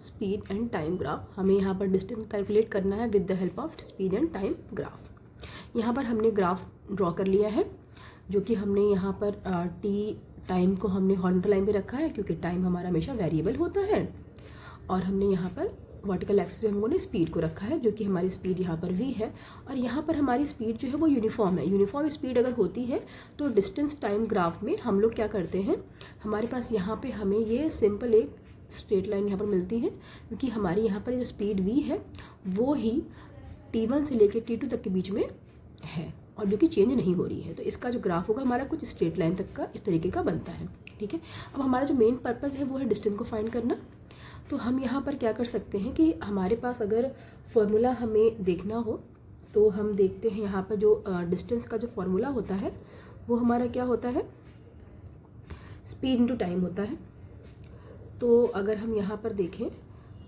Speed and time graph. हमें यहाँ पर डिस्टेंस कैलकुलेट करना है with the help of speed and time graph. यहाँ पर हमने ग्राफ ड्रॉ कर लिया है, जो कि हमने यहाँ पर टी टाइम को हमने हॉरिजॉन्टल लाइन पे रखा है, क्योंकि टाइम हमारा हमेशा वेरिएबल होता है। और हमने यहाँ पर वर्टिकल एक्सिस पे हम लोगों ने स्पीड को रखा है, जो कि हमारी स्पीड यहाँ पर v है। और यहाँ पर हमारी स्पीड जो है वो यूनिफॉर्म है। यूनिफॉर्म स्पीड अगर होती है तो डिस्टेंस टाइम ग्राफ में हम लोग क्या करते हैं, हमारे पास यहाँ पे हमें ये सिंपल एक स्ट्रेट लाइन यहाँ पर मिलती है, क्योंकि हमारी यहाँ पर जो स्पीड v है वो ही t1 से लेकर t2 तक के बीच में है, और जो कि चेंज नहीं हो रही है। तो इसका जो ग्राफ होगा हमारा कुछ स्ट्रेट लाइन तक का इस तरीके का बनता है। ठीक है, अब हमारा जो मेन पर्पज़ है वो है डिस्टेंस को फाइंड करना। तो हम यहाँ पर क्या कर सकते हैं कि हमारे पास अगर फॉर्मूला हमें देखना हो तो हम देखते हैं यहाँ पर जो डिस्टेंस का जो फॉर्मूला होता है वो हमारा क्या होता है, स्पीड इनटू टाइम होता है। तो अगर हम यहाँ पर देखें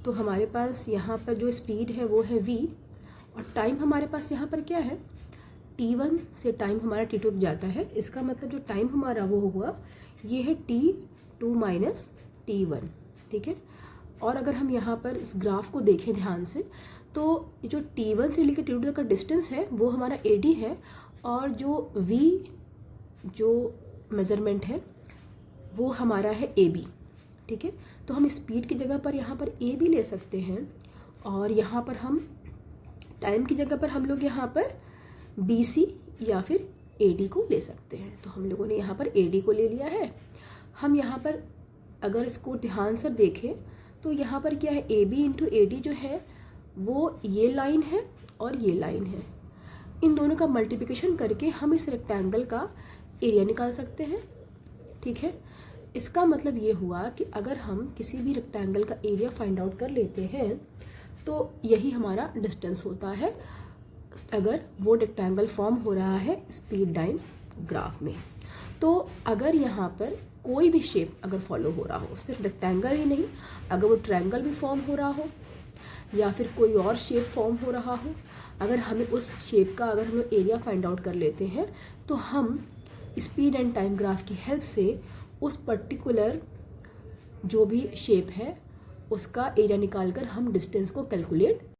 तो हमारे पास यहाँ पर जो स्पीड है वो है v, और टाइम हमारे पास यहाँ पर क्या है, t1 से टाइम हमारा t2 तक जाता है। इसका मतलब जो टाइम हमारा वो हुआ ये है t2 माइनस t1। ठीक है, और अगर हम यहाँ पर इस ग्राफ को देखें ध्यान से तो जो t1 से लेकर t2 तक का डिस्टेंस है वो हमारा ad है, और जो v जो मेज़रमेंट है वो हमारा है ab। ठीक है, तो हम स्पीड की जगह पर यहाँ पर ab ले सकते हैं, और यहाँ पर हम टाइम की जगह पर हम लोग यहाँ पर bc या फिर ad को ले सकते हैं। तो हम लोगों ने यहाँ पर ad को ले लिया है। हम यहाँ पर अगर इसको ध्यान से देखें तो यहाँ पर क्या है, ab इंटू ad जो है वो ये लाइन है और ये लाइन है। इन दोनों का मल्टीप्लिकेशन करके हम इस रेक्टेंगल का एरिया निकाल सकते हैं। ठीक है, इसका मतलब ये हुआ कि अगर हम किसी भी रेक्टेंगल का एरिया फाइंड आउट कर लेते हैं तो यही हमारा डिस्टेंस होता है, अगर वो रेक्टेंगल फॉर्म हो रहा है स्पीड टाइम ग्राफ में। तो अगर यहाँ पर कोई भी शेप अगर फॉलो हो रहा हो, सिर्फ रेक्टेंगल ही नहीं, अगर वो ट्रायंगल भी फॉर्म हो रहा हो या फिर कोई और शेप फॉर्म हो रहा हो, अगर हमें उस शेप का अगर हम एरिया फाइंड आउट कर लेते हैं तो हम स्पीड एंड टाइम ग्राफ की हेल्प से उस पर्टिकुलर जो भी शेप है उसका एरिया निकाल कर हम डिस्टेंस को कैलकुलेट